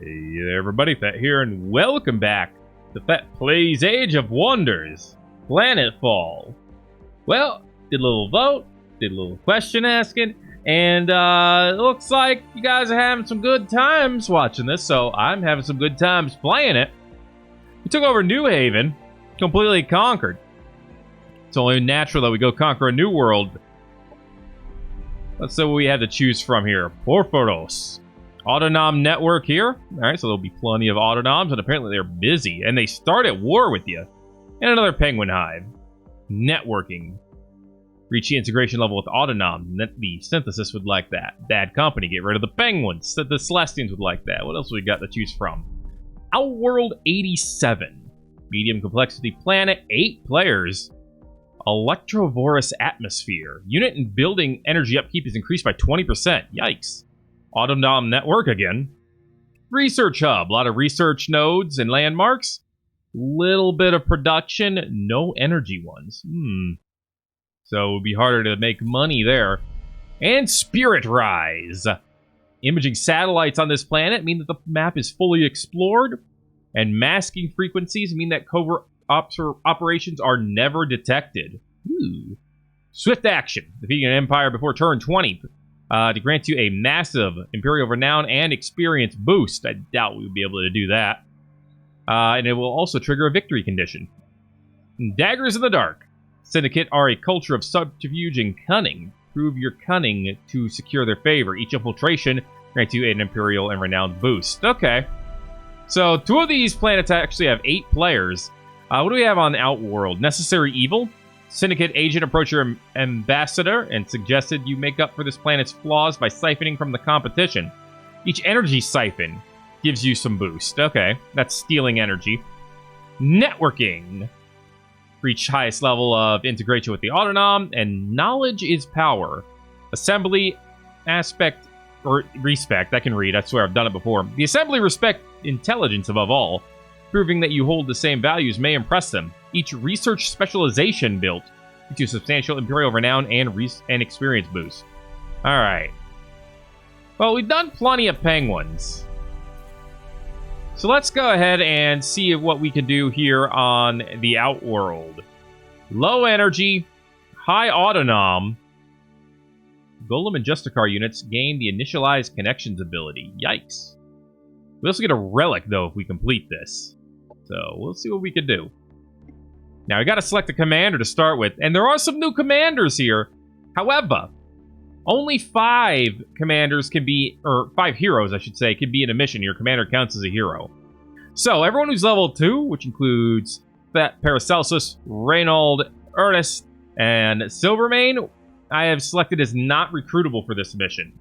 Hey there everybody, Thet here, and welcome back to Thet Plays Age of Wonders, Planetfall. Well, did a little vote, did a little question asking, and it looks like you guys are having some good times watching this, so I'm having some good times playing it. We took over New Haven, completely conquered. It's only natural that we go conquer a new world. Let's see what we have to choose from here. Porphyros. Autonom network here. Alright, so there'll be plenty of autonoms, and apparently they're busy, and they start at war with you. And another penguin hive. Networking. Reach the integration level with autonoms. The synthesis would like that. Bad company, get rid of the penguins. The Celestians would like that. What else we got to choose from? Outworld 87. Medium complexity planet, 8 players. Electrovorous atmosphere. Unit and building energy upkeep is increased by 20%. Yikes. Autonom network again. Research hub. A lot of research nodes and landmarks. Little bit of production. No energy ones. So it would be harder to make money there. And Spirit Rise. Imaging satellites on this planet mean that the map is fully explored. And masking frequencies mean that covert operations are never detected. Ooh. Swift action. Defeating an empire before turn 20. To grant you a massive Imperial Renown and Experience boost. I doubt we would be able to do that. And it will also trigger a victory condition. Daggers in the Dark. Syndicate are a culture of subterfuge and cunning. Prove your cunning to secure their favor. Each infiltration grants you an Imperial and Renowned boost. Okay. So, 2 of these planets actually have 8 players. What do we have on Outworld? Necessary Evil. Syndicate agent approached your ambassador and suggested you make up for this planet's flaws by siphoning from the competition. Each energy siphon gives you some boost. Okay, that's stealing energy. Networking. Reach highest level of integration with the autonom, and knowledge is power. Assembly, aspect, or respect. I can read, I swear I've done it before. The assembly respect intelligence above all. Proving that you hold the same values may impress them. Each research specialization built into substantial Imperial Renown and Experience boost. Alright. Well, we've done plenty of penguins. So let's go ahead and see what we can do here on the Outworld. Low energy, high autonom. Golem and Justicar units gain the initialized connections ability. Yikes. We also get a relic, though, if we complete this. So, we'll see what we can do. Now, we got to select a commander to start with. And there are some new commanders here. However, only 5 commanders can be... Or 5 heroes, I should say, can be in a mission. Your commander counts as a hero. So, everyone who's level 2, which includes Thet, Paracelsus, Reynold, Ernest, and Silvermane, I have selected as not recruitable for this mission.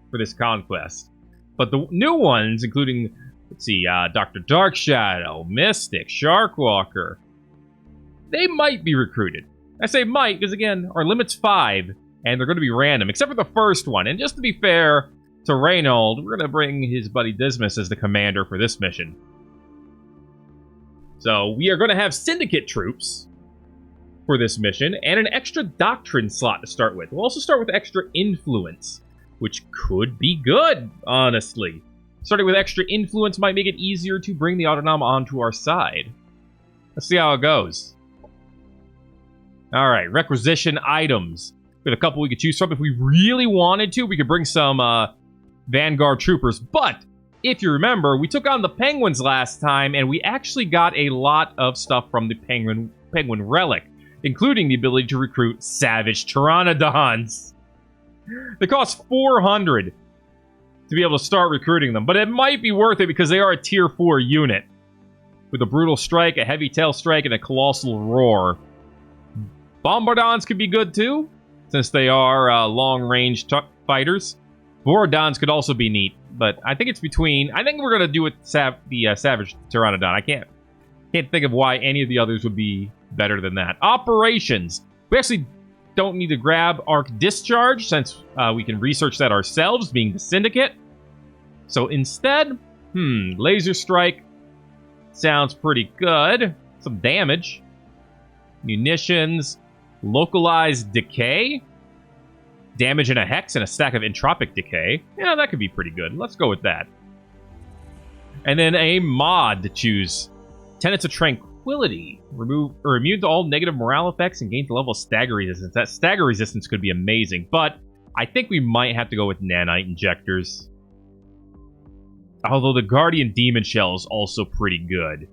For this conquest. But the new ones, including... Let's see, Dr. Darkshadow, Mystic, Sharkwalker. They might be recruited. I say might because, again, our limit's 5, and they're going to be random, except for the first one. And just to be fair to Reynold, we're going to bring his buddy Dismas as the commander for this mission. So, we are going to have Syndicate troops for this mission, and an extra Doctrine slot to start with. We'll also start with extra Influence, which could be good, honestly. Starting with extra influence might make it easier to bring the autonom onto our side. Let's see how it goes. Alright, requisition items. We have a couple we could choose from. If we really wanted to, we could bring some Vanguard troopers. But, if you remember, we took on the penguins last time, and we actually got a lot of stuff from the penguin relic, including the ability to recruit Savage Pteranodons. They cost 400 to be able to start recruiting them. But it might be worth it because they are a tier 4 unit. With a brutal strike, a heavy tail strike, and a colossal roar. Bombardons could be good too, since they are long-range fighters. Borodons could also be neat, but I think it's between... I think we're going to do it the Savage Pteranodon. I can't think of why any of the others would be better than that. Operations. We actually don't need to grab Arc Discharge, since we can research that ourselves, being the Syndicate. So instead, Laser Strike sounds pretty good. Some damage. Munitions. Localized Decay. Damage in a Hex and a stack of Entropic Decay. Yeah, that could be pretty good. Let's go with that. And then a mod to choose. Tenets of Tranquility. Remove or immune to all negative morale effects and gains the level of stagger resistance. That stagger resistance could be amazing, but I think we might have to go with nanite injectors. Although the Guardian Demon Shell is also pretty good.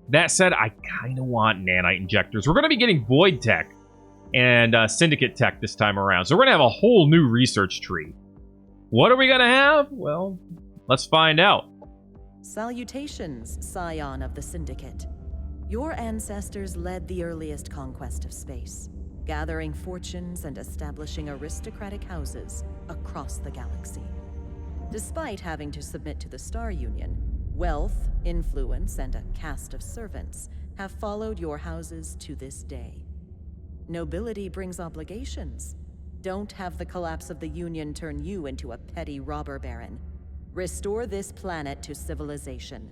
That said, I kind of want nanite injectors. We're going to be getting Void Tech and Syndicate Tech this time around. So we're going to have a whole new research tree. What are we going to have? Well, let's find out. Salutations, Scion of the Syndicate. Your ancestors led the earliest conquest of space, gathering fortunes and establishing aristocratic houses across the galaxy. Despite having to submit to the Star Union, wealth, influence, and a caste of servants have followed your houses to this day. Nobility brings obligations. Don't have the collapse of the Union turn you into a petty robber baron. Restore this planet to civilization.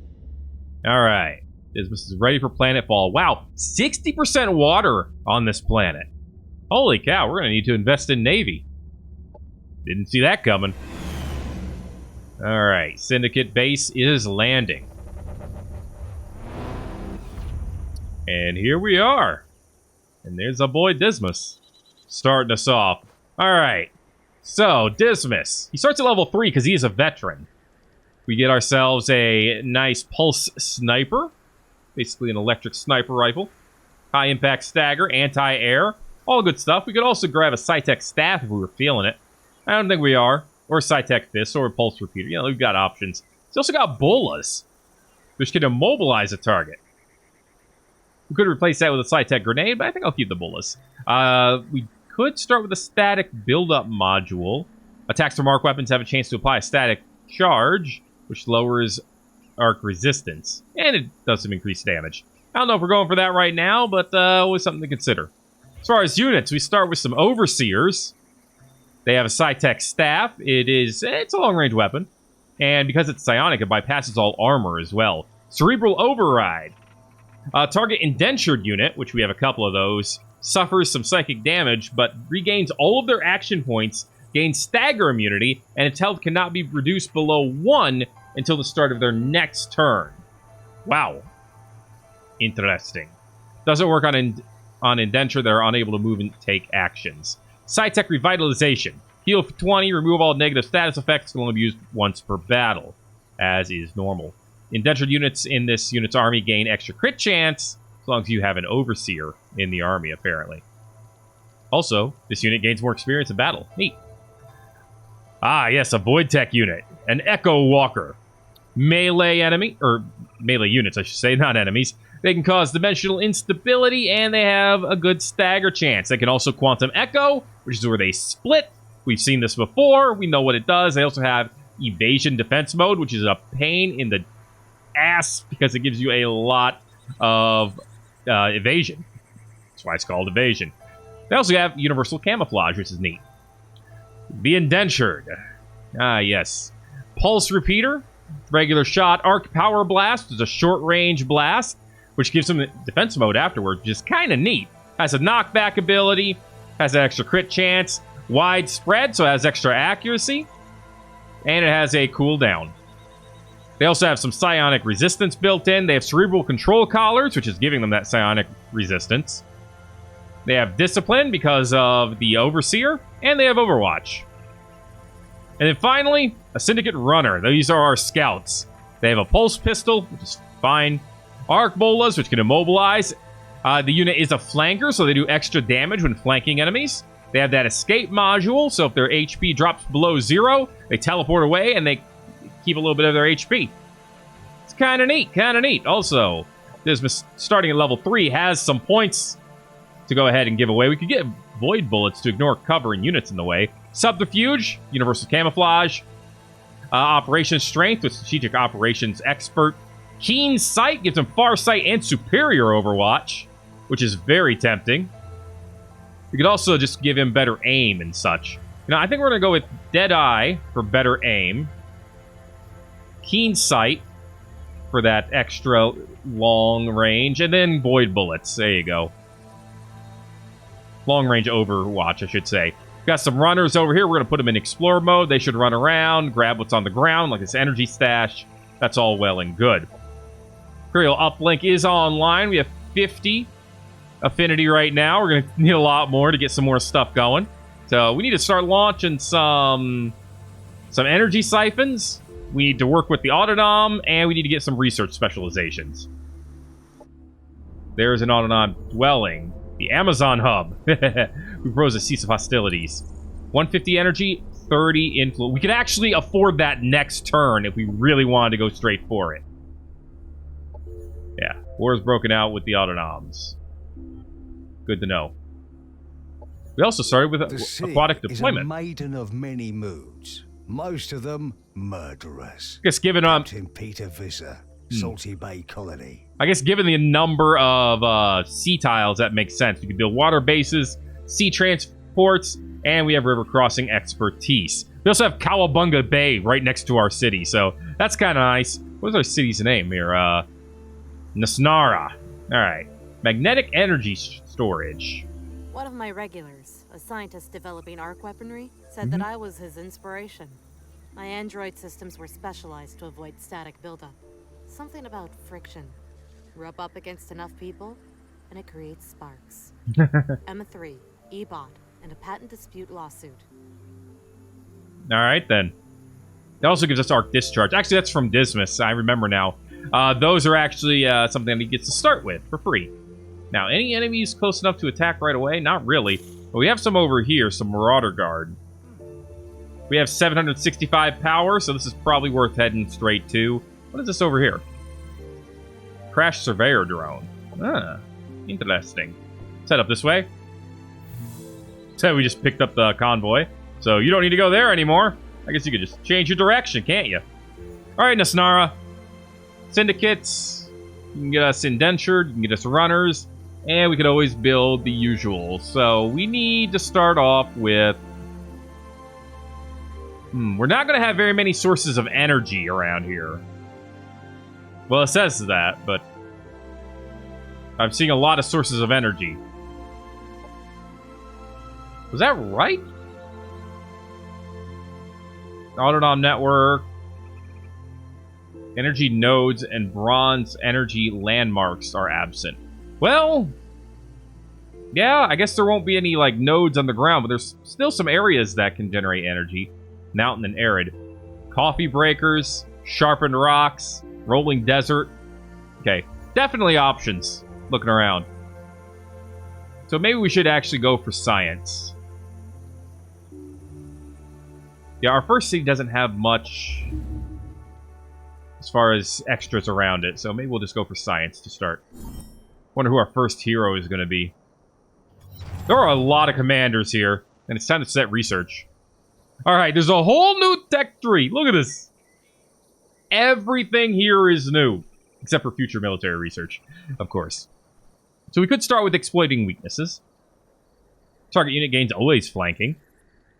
All right. Dismas is ready for planetfall. Wow, 60% water on this planet. Holy cow, we're going to need to invest in Navy. Didn't see that coming. All right, Syndicate base is landing. And here we are. And there's our boy Dismas starting us off. All right, so Dismas. He starts at level 3 because he is a veteran. We get ourselves a nice pulse sniper. Basically an electric sniper rifle. High impact stagger, anti-air. All good stuff. We could also grab a Sci-Tech staff if we were feeling it. I don't think we are. Or Sci-Tech fist, or a pulse repeater. You know, we've got options. He's also got bolas, which can immobilize a target. We could replace that with a Sci-Tech grenade, but I think I'll keep the bolas. We could start with a static build-up module. Attacks from arc weapons have a chance to apply a static charge, which lowers arc resistance. And it does some increased damage. I don't know if we're going for that right now, but always something to consider. As far as units, we start with some Overseers. They have a Sci-Tech staff. It's a long-range weapon. And because it's psionic, it bypasses all armor as well. Cerebral Override. Target indentured unit, which we have a couple of those, suffers some psychic damage, but regains all of their action points, gains stagger immunity, and its health cannot be reduced below 1 until the start of their next turn. Wow. Interesting. Doesn't work on indenture that are unable to move and take actions. Sci-Tech Revitalization. Heal for 20, remove all negative status effects, can only be used once per battle, as is normal. Indentured units in this unit's army gain extra crit chance, as long as you have an Overseer in the army, apparently. Also, this unit gains more experience in battle. Neat. Ah, yes, a Void Tech unit. An Echo Walker. Melee enemy, or melee units, I should say, not enemies. They can cause dimensional instability, and they have a good stagger chance. They can also Quantum Echo, which is where they split. We've seen this before. We know what it does. They also have Evasion Defense Mode, which is a pain in the ass because it gives you a lot of evasion. That's why it's called Evasion. They also have Universal Camouflage, which is neat. The Indentured. Ah, yes. Pulse Repeater. Regular shot. Arc Power Blast is a short-range blast, which gives them defense mode afterward, which is kind of neat. Has a knockback ability, has an extra crit chance, widespread, so it has extra accuracy, and it has a cooldown. They also have some psionic resistance built in. They have cerebral control collars, which is giving them that psionic resistance. They have discipline because of the Overseer, and they have Overwatch. And then finally, a Syndicate Runner. These are our scouts. They have a pulse pistol, which is fine. Arc bolas, which can immobilize. The unit is a flanker, so they do extra damage when flanking enemies. They have that escape module, so if their HP drops below 0, they teleport away and they keep a little bit of their HP. It's kind of neat, kind of neat. Also, Dismas, starting at level 3, has some points to go ahead and give away. We could get Void Bullets to ignore cover and units in the way. Subterfuge, Universal Camouflage. Operations Strength with Strategic Operations Expert. Keen Sight gives him Farsight and Superior Overwatch, which is very tempting. We could also just give him better aim and such. You know, I think we're going to go with Deadeye for better aim. Keen Sight for that extra long range. And then Void Bullets. There you go. Long range Overwatch, I should say. Got some runners over here. We're going to put them in explore mode. They should run around, grab what's on the ground, like this energy stash. That's all well and good. Imperial uplink is online. We have 50 affinity right now. We're going to need a lot more to get some more stuff going. So we need to start launching some energy siphons. We need to work with the Autonom, and we need to get some research specializations. There's an Autonom dwelling. The Amazon hub. We rose a cease of hostilities. 150 energy, 30 influence. We could actually afford that next turn if we really wanted to go straight for it. Yeah, war's broken out with the Autonoms. Good to know. We also started with aquatic deployment. Is a maiden of many moods. Most of them murderers. I guess given Captain Peter Visser, Salty Bay Colony. I guess given the number of sea tiles, that makes sense. We can build water bases, sea transports, and we have river crossing expertise. We also have Cowabunga Bay right next to our city, so that's kind of nice. What's our city's name here? Nasnara. All right. Magnetic energy storage. One of my regulars, a scientist developing arc weaponry, said that I was his inspiration. My android systems were specialized to avoid static buildup. Something about friction. Rub up against enough people, and it creates sparks. Emma 3, E-bot, and a patent dispute lawsuit. All right, then. That also gives us arc discharge. Actually, that's from Dismas. I remember now. Those are actually something that he gets to start with for free. Now, any enemies close enough to attack right away? Not really. But we have some over here, some Marauder Guard. We have 765 power, so this is probably worth heading straight to. What is this over here? Crash Surveyor Drone. Ah, interesting. Let's head up this way. So we just picked up the convoy. So you don't need to go there anymore. I guess you could just change your direction, can't you? Alright, Nasnara. Syndicates. You can get us indentured, you can get us runners, and we could always build the usual. So we need to start off with... we're not going to have very many sources of energy around here. Well, it says that, but I'm seeing a lot of sources of energy. Was that right? Autonom network. Energy nodes and bronze energy landmarks are absent. Well, yeah, I guess there won't be any like nodes on the ground, but there's still some areas that can generate energy. Mountain and arid. Coffee breakers, sharpened rocks, rolling desert. Okay, definitely options looking around. So maybe we should actually go for science. Yeah, our first city doesn't have much as far as extras around it, so maybe we'll just go for science to start. Wonder who our first hero is going to be. There are a lot of commanders here, and it's time to set research. Alright, there's a whole new tech tree. Look at this. Everything here is new, except for future military research, of course. So we could start with exploiting weaknesses. Target unit gains always flanking.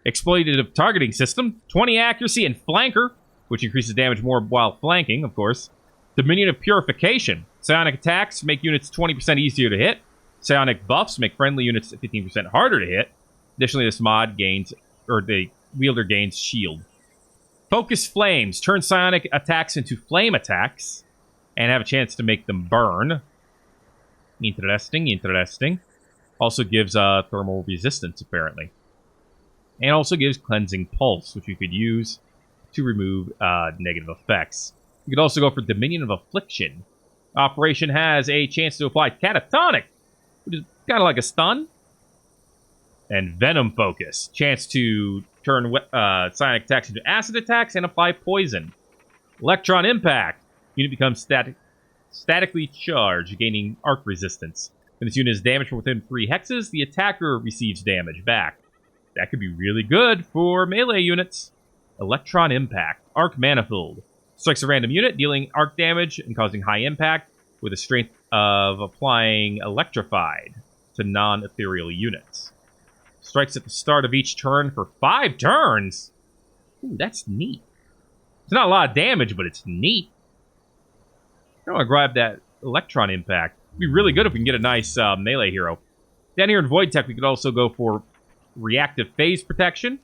Exploitative targeting system, 20 accuracy and flanker, which increases damage more while flanking, of course. Dominion of purification. Psionic attacks make units 20% easier to hit. Psionic buffs make friendly units 15% harder to hit. Additionally, this mod gains, or the wielder gains shield. Focus flames. Turn psionic attacks into flame attacks and have a chance to make them burn. Interesting, interesting. Also gives thermal resistance, apparently. And also gives Cleansing Pulse, which you could use to remove negative effects. You could also go for Dominion of Affliction. Operation has a chance to apply Catatonic, which is kind of like a stun. And Venom Focus. Chance to turn psionic attacks into acid attacks and apply poison. Electron Impact. Unit becomes statically charged, gaining arc resistance. When this unit is damaged from within 3 hexes, the attacker receives damage back. That could be really good for melee units. Electron Impact. Arc Manifold. Strikes a random unit, dealing arc damage and causing high impact, with a strength of applying Electrified to non-ethereal units. Strikes at the start of each turn for 5 turns. Ooh, that's neat. It's not a lot of damage, but it's neat. I want to grab that Electron Impact. It'd be really good if we can get a nice melee hero. Down here in Void Tech, we could also go for reactive phase protection.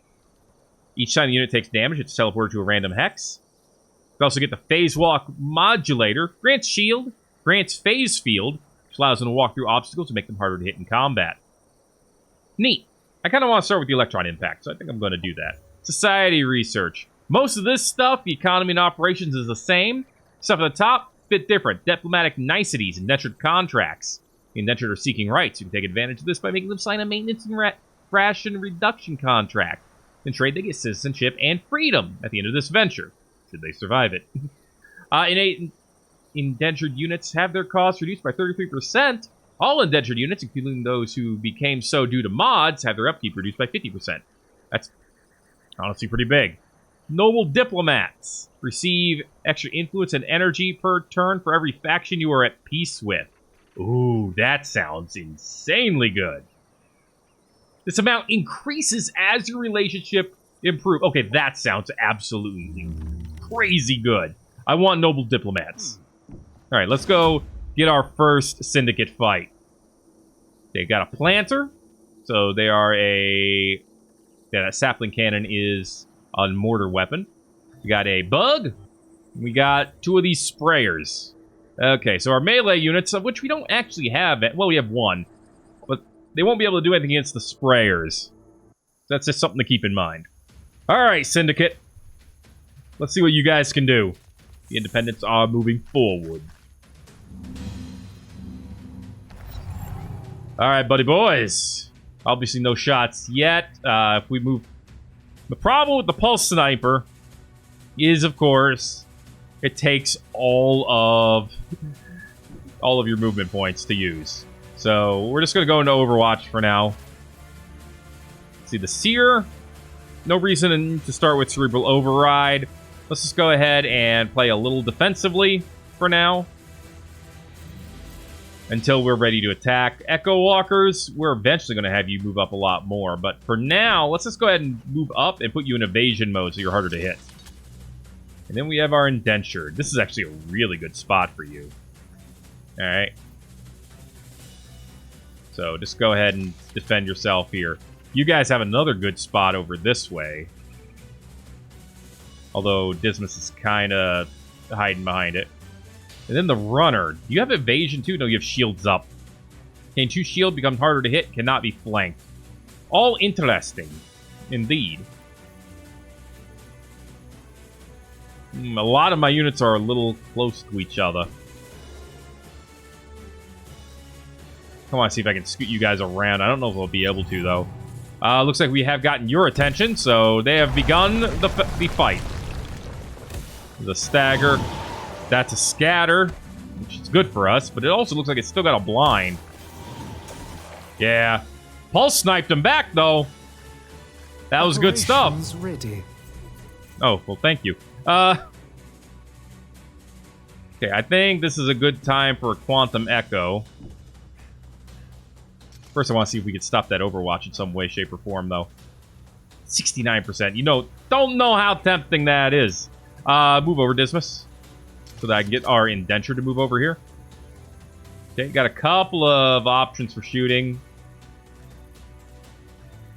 Each time the unit takes damage, it's teleported to a random hex. You also get the phase walk modulator. Grants shield, grants phase field, which allows them to walk through obstacles to make them harder to hit in combat. Neat. I kind of want to start with the electron impact, so I think I'm going to do that. Society research. Most of this stuff, the economy and operations, is the same. Stuff at the top, bit different. Diplomatic niceties, indentured contracts. The indentured are seeking rights. You can take advantage of this by making them sign a maintenance and ration reduction contract. In trade, they get citizenship and freedom at the end of this venture, should they survive it. Innate indentured units have their costs reduced by 33%. All indentured units, including those who became so due to mods, have their upkeep reduced by 50%. That's honestly pretty big. Noble diplomats receive extra influence and energy per turn for every faction you are at peace with. Ooh, that sounds insanely good. This amount increases as your relationship improves. Okay, that sounds absolutely crazy good. I want noble diplomats. All right, let's go get our first Syndicate fight. They got a planter, so they are a... Yeah, that sapling cannon is a mortar weapon. We got a bug. We got 2 of these sprayers. Okay, so our melee units, of which we don't actually have... Well, we have 1. But they won't be able to do anything against the sprayers. That's just something to keep in mind. Alright, Syndicate. Let's see what you guys can do. The Independents are moving forward. Alright, buddy boys. Obviously no shots yet. If we move... The problem with the pulse sniper is, of course, it takes all of your movement points to use. So we're just going to go into Overwatch for now. Let's see, the Seer. No reason to start with Cerebral Override. Let's just go ahead and play a little defensively for now. Until we're ready to attack. Echo Walkers, we're eventually going to have you move up a lot more. But for now, let's just go ahead and move up and put you in evasion mode so you're harder to hit. And then we have our Indentured. This is actually a really good spot for you. Alright. So just go ahead and defend yourself here. You guys have another good spot over this way. Although Dismas is kind of hiding behind it. And then the runner. Do you have evasion too? No, you have shields up. Gain 2 shield, becomes harder to hit, cannot be flanked. All interesting. Indeed. A lot of my units are a little close to each other. Come on, see if I can scoot you guys around. I don't know if I'll be able to, though. Looks like we have gotten your attention, so they have begun the fight. There's a stagger. That's a scatter, which is good for us, but it also looks like it's still got a blind. Yeah. Pulse sniped him back, though. That was good stuff. Ready. Oh, well, thank you. Okay, I think this is a good time for a Quantum Echo. First, I want to see if we can stop that Overwatch in some way, shape, or form, though. 69%. You know, don't know how tempting that is. Move over, Dismas. So that I can get our Indenture to move over here. Okay, got a couple of options for shooting.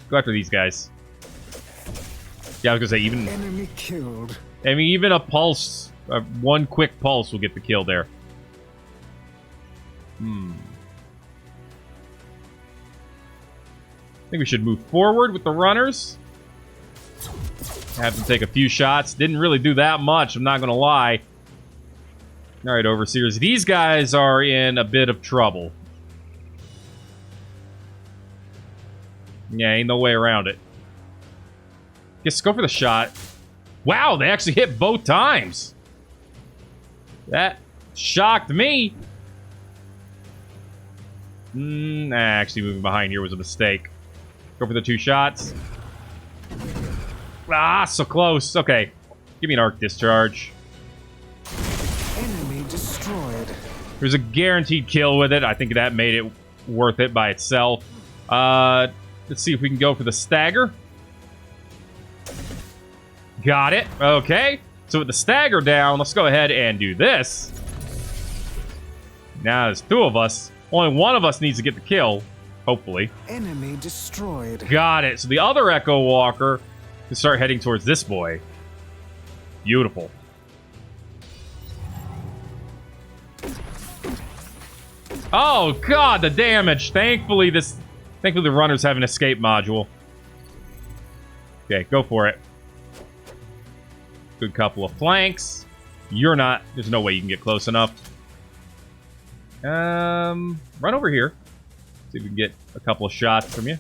Go after these guys. Yeah, I was gonna say, even... Enemy killed. I mean, even a pulse, one quick pulse will get the kill there. I think we should move forward with the runners. Have them take a few shots. Didn't really do that much, I'm not gonna lie. Alright, Overseers. These guys are in a bit of trouble. Yeah, ain't no way around it. Guess go for the shot. Wow, they actually hit both times. That shocked me. Actually, moving behind here was a mistake. Go for the 2 shots. Ah, so close. Okay. Give me an arc discharge. Enemy destroyed. There's a guaranteed kill with it. I think that made it worth it by itself. Let's see if we can go for the stagger. Got it. Okay. So with the stagger down, let's go ahead and do this. Now there's 2 of us. Only one of us needs to get the kill. Hopefully. Enemy destroyed. Got it. So the other Echo Walker can start heading towards this boy. Beautiful. Oh, God, the damage. Thankfully, the runners have an escape module. Okay, go for it. Good couple of flanks. You're not. There's no way you can get close enough. Run over here. See if we can get a couple of shots from you.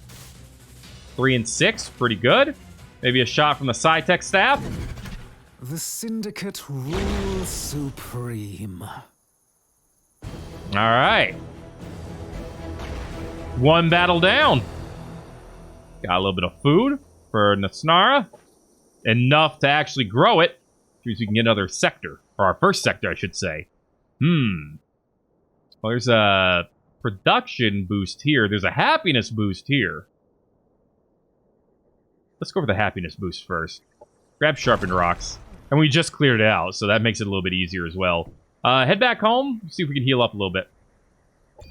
3 and 6, pretty good. Maybe a shot from the Sci-Tech staff. The Syndicate rules supreme. All right. One battle down. Got a little bit of food for Nasnara. Enough to actually grow it. Which means we can get another sector. Or our first sector, I should say. Well, there's a production boost here. There's a happiness boost here. Let's go for the happiness boost first. Grab sharpened rocks. And we just cleared it out, so that makes it a little bit easier as well. Head back home. See if we can heal up a little bit. A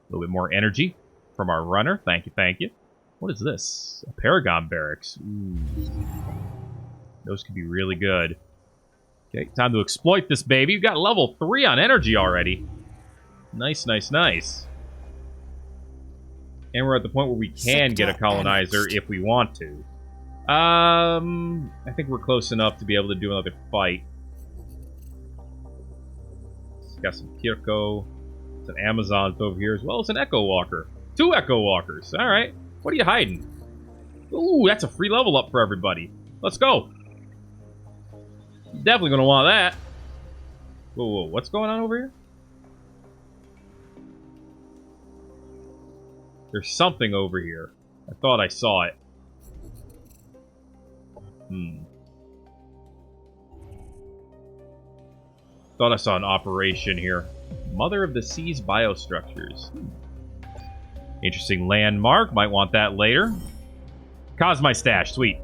little bit more energy from our runner. Thank you, thank you. What is this? A Paragon Barracks. Ooh. Those could be really good. Okay, time to exploit this baby. We've got level 3 on energy already. Nice, nice, nice. And we're at the point where we can get a colonizer if we want to. I think we're close enough to be able to do another fight. Got some Kirko. Some Amazons over here, as well as an Echo Walker. 2 Echo Walkers. All right. What are you hiding? Ooh, that's a free level up for everybody. Let's go. Definitely going to want that. Whoa, whoa. What's going on over here? There's something over here. I thought I saw it. Thought I saw an operation here. Mother of the Seas biostructures. Interesting landmark. Might want that later. Cosmi stash. Sweet.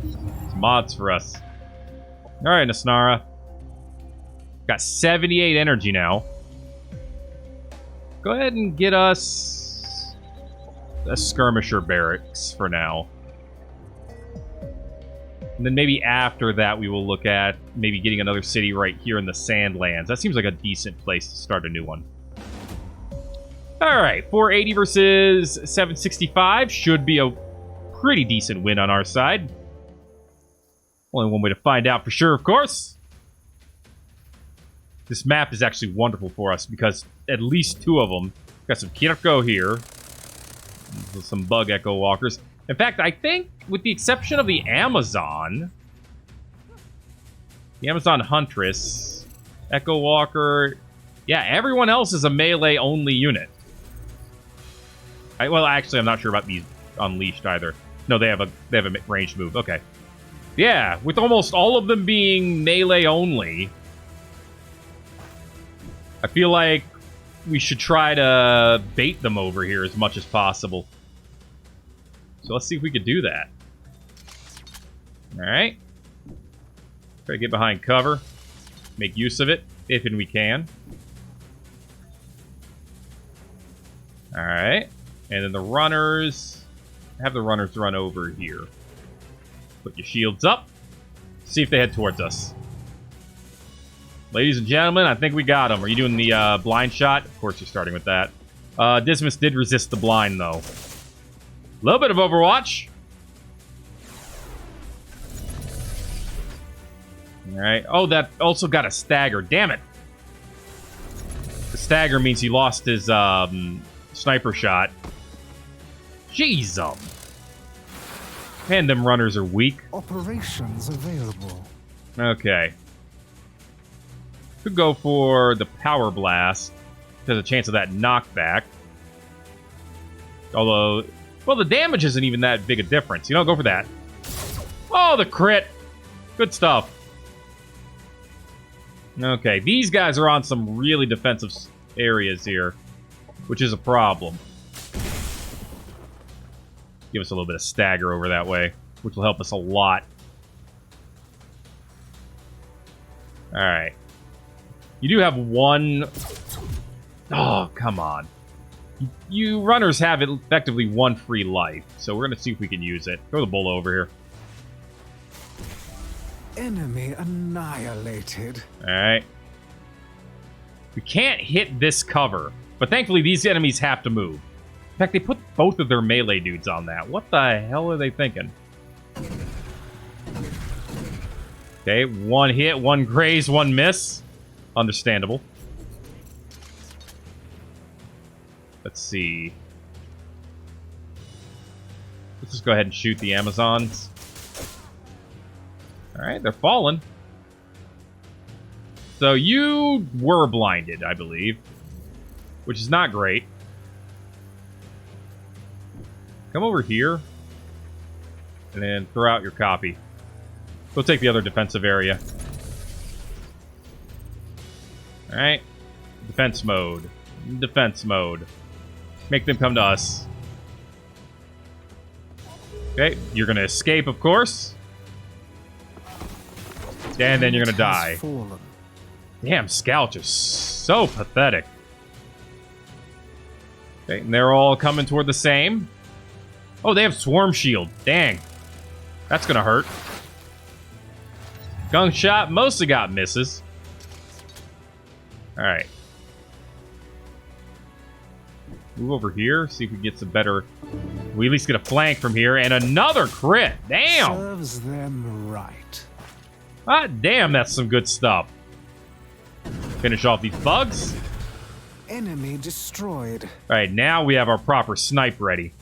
Some mods for us. Alright, Nasnara. Got 78 energy now. Go ahead and get us a skirmisher barracks for now. And then maybe after that we will look at maybe getting another city right here in the Sandlands. That seems like a decent place to start a new one. Alright, 480 versus 765 should be a pretty decent win on our side. Only one way to find out for sure, of course. This map is actually wonderful for us because at least 2 of them. Got some Kirko here. Some bug Echo Walkers. In fact, I think, with the exception of the Amazon Huntress, Echo Walker, yeah, everyone else is a melee-only unit. Well, actually, I'm not sure about these Unleashed either. No, they have a ranged move. Okay. Yeah, with almost all of them being melee-only, I feel like we should try to bait them over here as much as possible. So let's see if we could do that. Alright. Try to get behind cover. Make use of it, if and we can. Alright. And then the runners... Have the runners run over here. Put your shields up. See if they head towards us. Ladies and gentlemen, I think we got them. Are you doing the blind shot? Of course you're starting with that. Dismas did resist the blind, though. A little bit of Overwatch. Alright. Oh, that also got a stagger. Damn it. The stagger means he lost his sniper shot. Jeez, and them runners are weak. Operations available. Okay. Could go for the Power Blast. There's a chance of that knockback. Although... Well, the damage isn't even that big a difference. You know, go for that. Oh, the crit. Good stuff. Okay, these guys are on some really defensive areas here, which is a problem. Give us a little bit of stagger over that way, which will help us a lot. Alright. You do have one Oh, come on. You runners have effectively one free life, so we're going to see if we can use it. Throw the bull over here. Enemy annihilated. Alright. We can't hit this cover, but thankfully these enemies have to move. In fact, they put both of their melee dudes on that. What the hell are they thinking? Okay, one hit, one graze, one miss. Understandable. Let's see. Let's just go ahead and shoot the Amazons. Alright, they're falling. So you were blinded, I believe. Which is not great. Come over here. And then throw out your copy. Go take the other defensive area. Alright. Defense mode. Defense mode. Make them come to us. Okay, you're gonna escape, of course. And then you're gonna die. Fallen. Damn, scouts are so pathetic. Okay, and they're all coming toward the same. Oh, they have swarm shield. Dang. That's gonna hurt. Gunshot mostly got misses. Alright. Move over here, see if we get some better... We at least get a flank from here, and another crit! Damn! Serves them right. Ah, damn, that's some good stuff. Finish off these bugs. Enemy destroyed. Alright, now we have our proper snipe ready.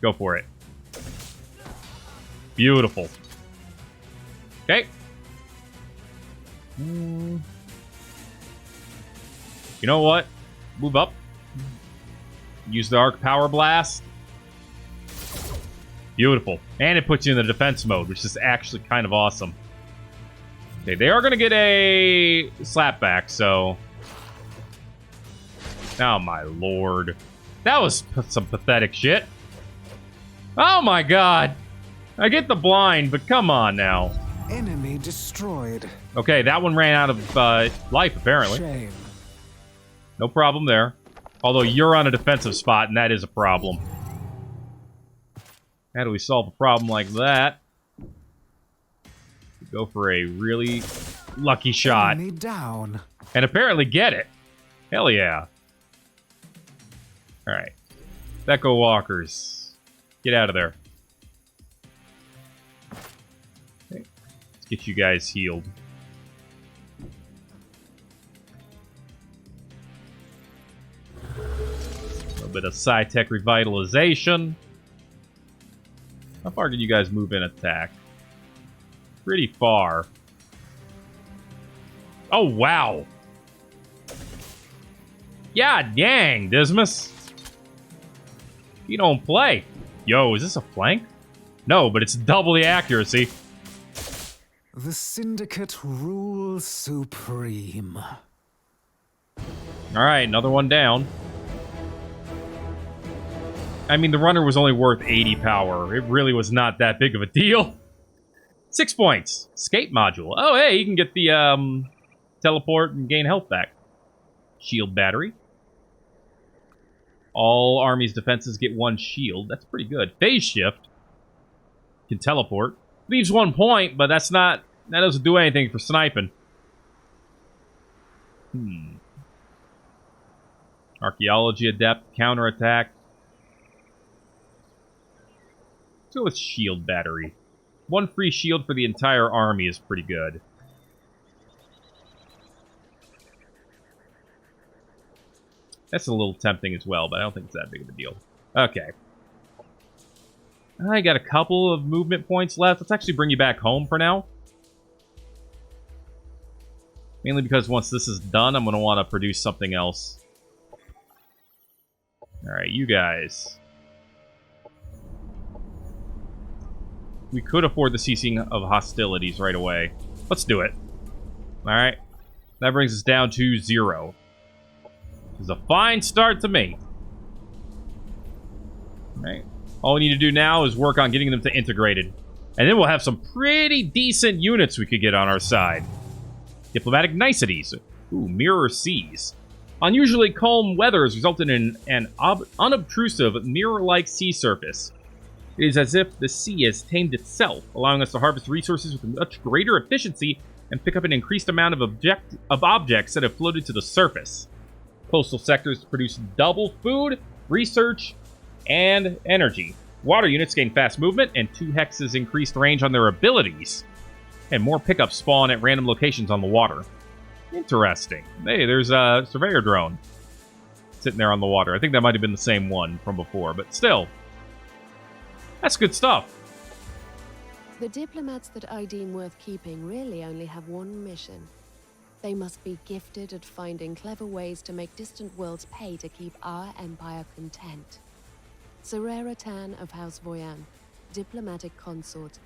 Go for it. Beautiful. Okay. You know what? Move up. Use the arc power blast. Beautiful. And it puts you in the defense mode, which is actually kind of awesome. Okay, they are going to get a slapback, so... Oh, my lord. That was some pathetic shit. Oh, my god. I get the blind, but come on now. Enemy destroyed. Okay, that one ran out of life, apparently. Shame. No problem there. Although you're on a defensive spot, and that is a problem. How do we solve a problem like that? Go for a really lucky shot. Enemy down. And apparently get it. Hell yeah. Alright. Echo walkers. Get out of there. Okay. Let's get you guys healed. A little bit of sci-tech revitalization. How far can you guys move in attack? Pretty far. Oh, wow. Yeah, dang, Dismas. You don't play. Yo, is this a flank? No, but it's double the accuracy. The Syndicate rules supreme. Alright, another one down. I mean, the runner was only worth 80 power. It really was not that big of a deal. 6 points. Escape module. Oh, hey, you can get the teleport and gain health back. Shield battery. All armies' defenses get 1 shield. That's pretty good. Phase shift. Can teleport. Leaves 1 point, but that's not... That doesn't do anything for sniping. Archaeology adept. Counterattack. Let's go with shield battery. 1 free shield for the entire army is pretty good. That's a little tempting as well, but I don't think it's that big of a deal. Okay. I got a couple of movement points left. Let's actually bring you back home for now. Mainly because once this is done, I'm going to want to produce something else. Alright, you guys. We could afford the ceasing of hostilities right away. Let's do it. Alright. That brings us down to 0. This is a fine start to me. Alright. All we need to do now is work on getting them to integrated. And then we'll have some pretty decent units we could get on our side. Diplomatic niceties. Ooh, mirror seas. Unusually calm weather has resulted in an unobtrusive, mirror-like sea surface. It is as if the sea has tamed itself, allowing us to harvest resources with much greater efficiency and pick up an increased amount of objects that have floated to the surface. Coastal sectors produce double food, research, and energy. Water units gain fast movement, and 2 hexes increased range on their abilities. And more pickups spawn at random locations on the water. Interesting. Hey, there's a surveyor drone sitting there on the water. I think that might have been the same one from before, but still. That's good stuff. The diplomats that I deem worth keeping really only have one mission. They must be gifted at finding clever ways to make distant worlds pay to keep our empire content. Serera Tan of House Voyan, diplomatic consort.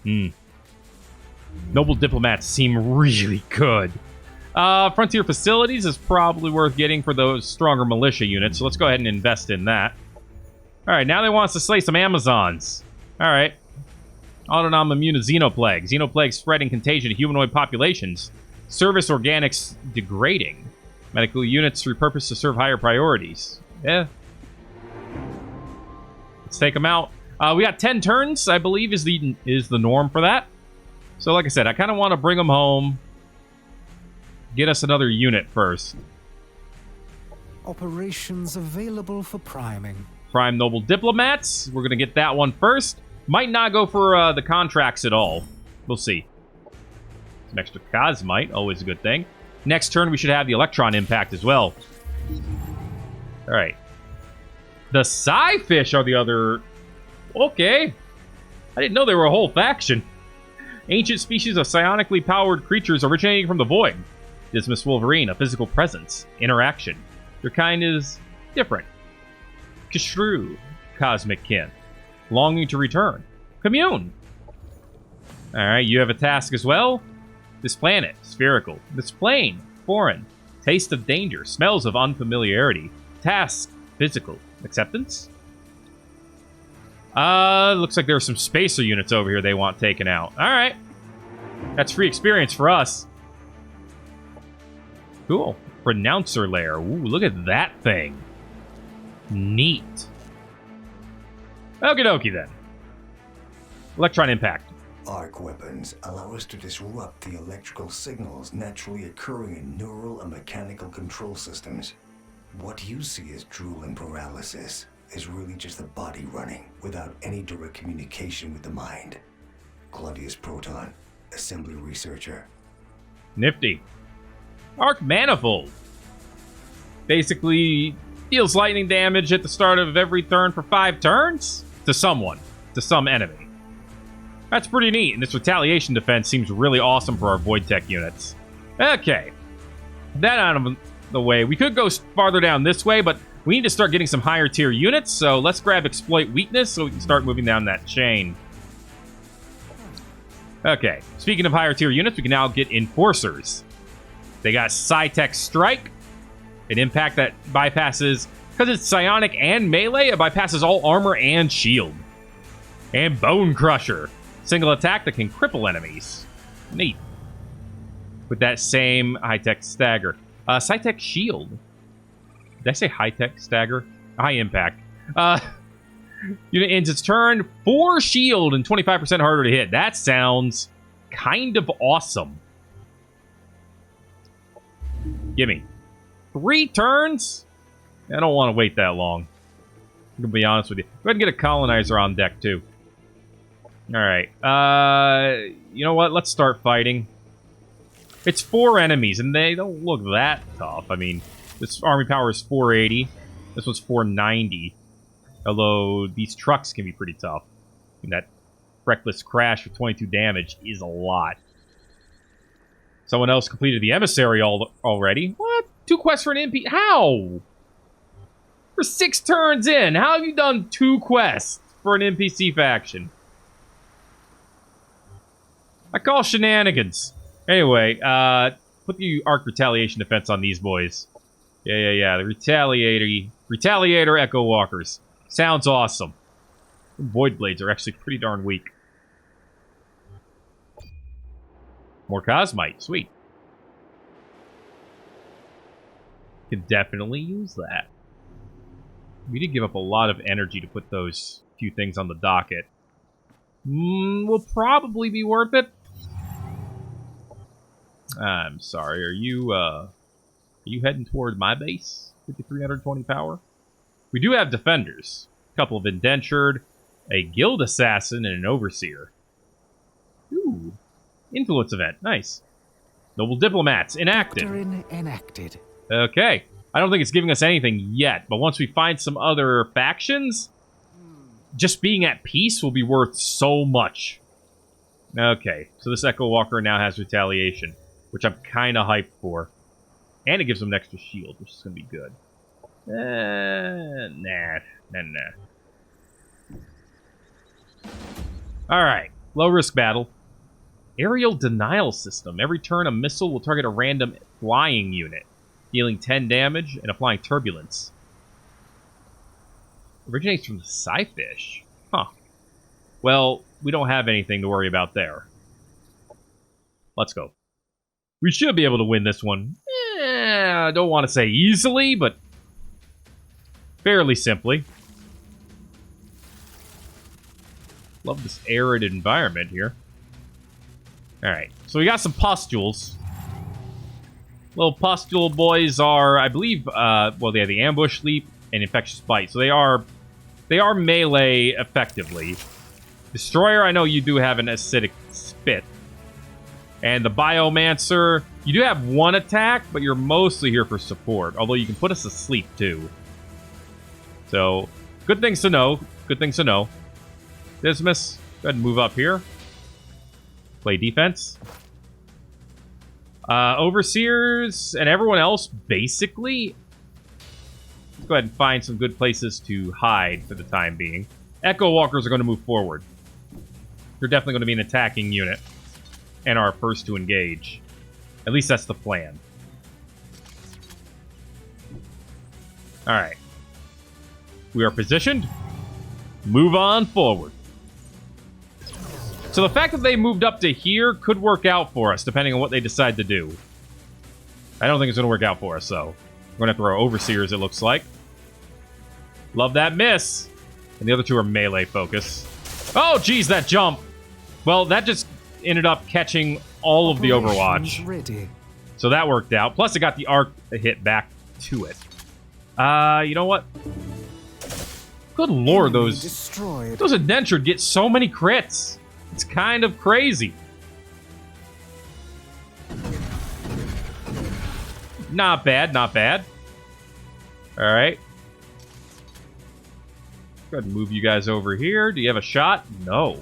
Noble diplomats seem really good. Frontier facilities is probably worth getting for those stronger militia units, so let's go ahead and invest in that. Alright, now they want us to slay some Amazons. Alright. Autonom immune to xenoplague. Xenoplague spreading contagion to humanoid populations. Service organics degrading. Medical units repurposed to serve higher priorities. Yeah. Let's take them out. We got 10 turns, I believe, is the norm for that. So like I said, I kind of want to bring them home. Get us another unit first. Operations available for priming. Prime Noble Diplomats. We're going to get that one first. Might not go for the contracts at all. We'll see. Some extra Cosmite, always a good thing. Next turn, we should have the Electron Impact as well. Alright. The Sci-Fish are the other... Okay. I didn't know they were a whole faction. Ancient species of psionically powered creatures originating from the void. Dismas Wolverine, a physical presence. Interaction. Their kind is different. Kishru, cosmic kin. Longing to return. Commune. Alright, you have a task as well. This planet, spherical. This plane, foreign. Taste of danger, smells of unfamiliarity. Task, physical. Acceptance? Looks like there are some spacer units over here they want taken out. Alright. That's free experience for us. Cool. Pronouncer layer. Ooh, look at that thing. Neat. Okie dokie then. Electron impact. Arc weapons allow us to disrupt the electrical signals naturally occurring in neural and mechanical control systems. What you see as drooling paralysis is really just the body running without any direct communication with the mind. Claudius Proton, assembly researcher. Nifty. Arc Manifold. Basically, deals lightning damage at the start of every turn for 5 turns? To someone. To some enemy. That's pretty neat, and this retaliation defense seems really awesome for our Void Tech units. Okay. That out of the way. We could go farther down this way, but we need to start getting some higher tier units, so let's grab Exploit Weakness so we can start moving down that chain. Okay. Speaking of higher tier units, we can now get Enforcers. They got Sci-Tech Strike. An impact that bypasses... Because it's psionic and melee, it bypasses all armor and shield. And Bone Crusher. Single attack that can cripple enemies. Neat. With that same high-tech stagger. Sci-Tech Shield. Did I say high-tech stagger? High impact. Unit ends its turn. 4 shield and 25% harder to hit. That sounds kind of awesome. Gimme. 3 turns? I don't want to wait that long. I'm gonna be honest with you. Go ahead and get a colonizer on deck, too. Alright. You know what? Let's start fighting. It's 4 enemies, and they don't look that tough. I mean, this army power is 480. This one's 490. Although, these trucks can be pretty tough. And that reckless crash with 22 damage is a lot. Someone else completed the emissary already. What? 2 quests for an MP? How? We're 6 turns in. How have you done 2 quests for an NPC faction? I call shenanigans. Anyway, put the Arc Retaliation Defense on these boys. Yeah. The Retaliator Echo Walkers. Sounds awesome. Void Blades are actually pretty darn weak. More Cosmite. Sweet. Can definitely use that. We did give up a lot of energy to put those few things on the docket. Will probably be worth it. I'm sorry, are you heading toward my base? 5320 power? We do have defenders. A couple of indentured, a guild assassin, and an overseer. Ooh. Influence event. Nice. Noble diplomats. Enacted. Doctrine enacted. Okay. I don't think it's giving us anything yet, but once we find some other factions, just being at peace will be worth so much. Okay. So this Echo Walker now has retaliation, which I'm kind of hyped for. And it gives them an extra shield, which is going to be good. Nah. Alright. Low risk battle. Aerial denial system. Every turn, a missile will target a random flying unit, dealing 10 damage and applying turbulence. Originates from the Sci-Fish. Huh. Well, we don't have anything to worry about there. Let's go. We should be able to win this one. I don't want to say easily, but fairly simply. Love this arid environment here. Alright, so we got some pustules. Little pustule boys are, I believe, well, they have the ambush leap and infectious bite. So they are melee effectively. Destroyer, I know you do have an acidic spit. And the Biomancer, you do have one attack, but you're mostly here for support. Although you can put us to sleep, too. So, good things to know. Good things to know. Dismas, go ahead and move up here. Play defense. Overseers and everyone else, basically. Let's go ahead and find some good places to hide for the time being. Echo Walkers are going to move forward. They're definitely going to be an attacking unit. And are first to engage. At least that's the plan. Alright. We are positioned. Move on forward. So the fact that they moved up to here could work out for us, depending on what they decide to do. I don't think it's going to work out for us, though. We're going to have to throw Overseers, it looks like. Love that miss. And the other two are melee focus. Oh, geez, that jump. Well, that just ended up catching all of the Overwatch. Ready. So that worked out. Plus, it got the arc hit back to it. You know what? Good lord, those indentured get so many crits. It's kind of crazy. Not bad, not bad. Alright. Go ahead and move you guys over here. Do you have a shot? No.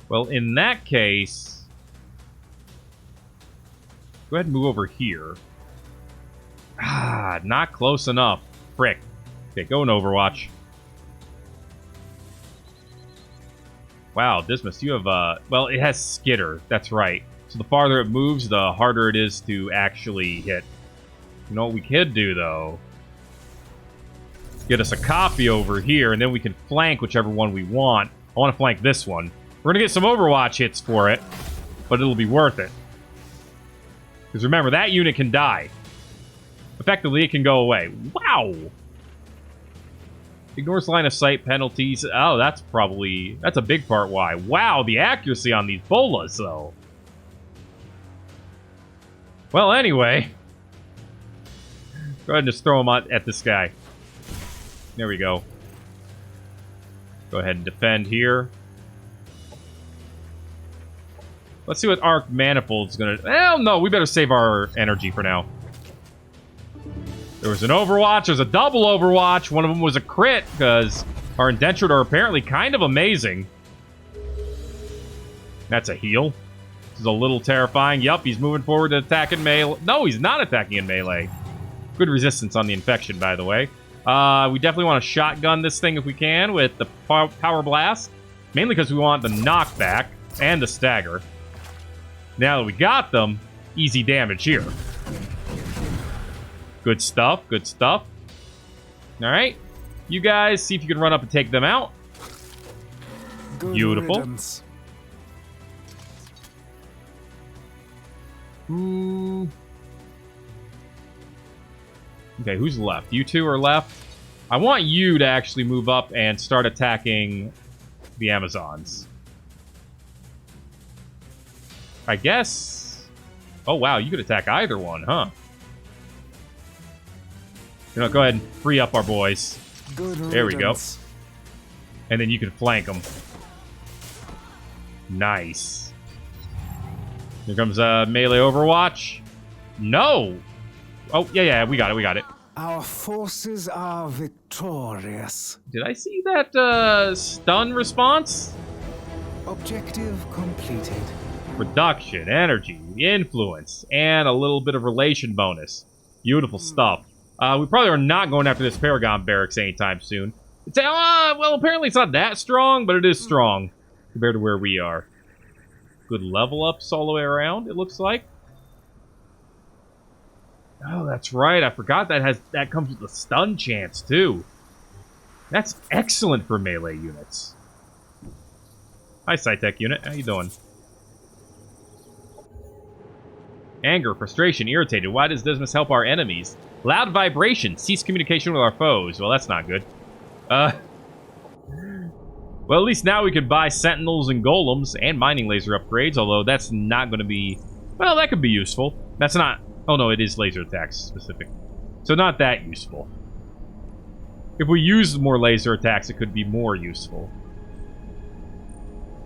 Well, in that case, go ahead and move over here. Not close enough. Frick. Okay, go in Overwatch. Wow, Dismas, you have, well, it has skitter. That's right. So the farther it moves, the harder it is to actually hit. You know what we could do, though? Get us a copy over here, and then we can flank whichever one we want. I want to flank this one. We're going to get some Overwatch hits for it, but it'll be worth it. Because remember, that unit can die. Effectively, it can go away. Wow! Ignores line of sight penalties. Oh, that's a big part why. Wow, the accuracy on these bolas, though. Well, anyway. Go ahead and just throw them at this guy. There we go. Go ahead and defend here. Let's see what Arc Manifold's gonna... Well, no, we better save our energy for now. There was an Overwatch. There's a double Overwatch. One of them was a crit, because our indentured are apparently kind of amazing. That's a heal. This is a little terrifying. Yup, he's moving forward to attack in melee. No, he's not attacking in melee. Good resistance on the infection, by the way. We definitely want to shotgun this thing if we can with the Power Blast. Mainly because we want the knockback and the stagger. Now that we got them, easy damage here. Good stuff, good stuff. Alright. You guys, see if you can run up and take them out. Good Beautiful. riddance. Okay, who's left? You two are left. I want you to actually move up and start attacking the Amazons. I guess... Oh, wow, you could attack either one, huh? You know, go ahead and free up our boys. Good There we go. riddance. And then you can flank them. Nice. Here comes melee Overwatch. No! Oh, yeah, we got it. Our forces are victorious. Did I see that stun response? Objective completed. Reduction, energy, influence, and a little bit of relation bonus. Beautiful stuff. We probably are not going after this Paragon Barracks anytime soon. It's, well, apparently it's not that strong, but it is strong compared to where we are. Good level ups all the way around, it looks like. Oh, that's right. I forgot that comes with a stun chance, too. That's excellent for melee units. Hi, Sci-Tech unit. How you doing? Anger, frustration, irritated. Why does Dismas help our enemies? Loud vibration. Cease communication with our foes. Well, that's not good. Well, at least now we could buy sentinels and golems and mining laser upgrades, although that's not going to be... Well, that could be useful. That's not... Oh, no, it is laser attacks specific. So not that useful. If we use more laser attacks, it could be more useful.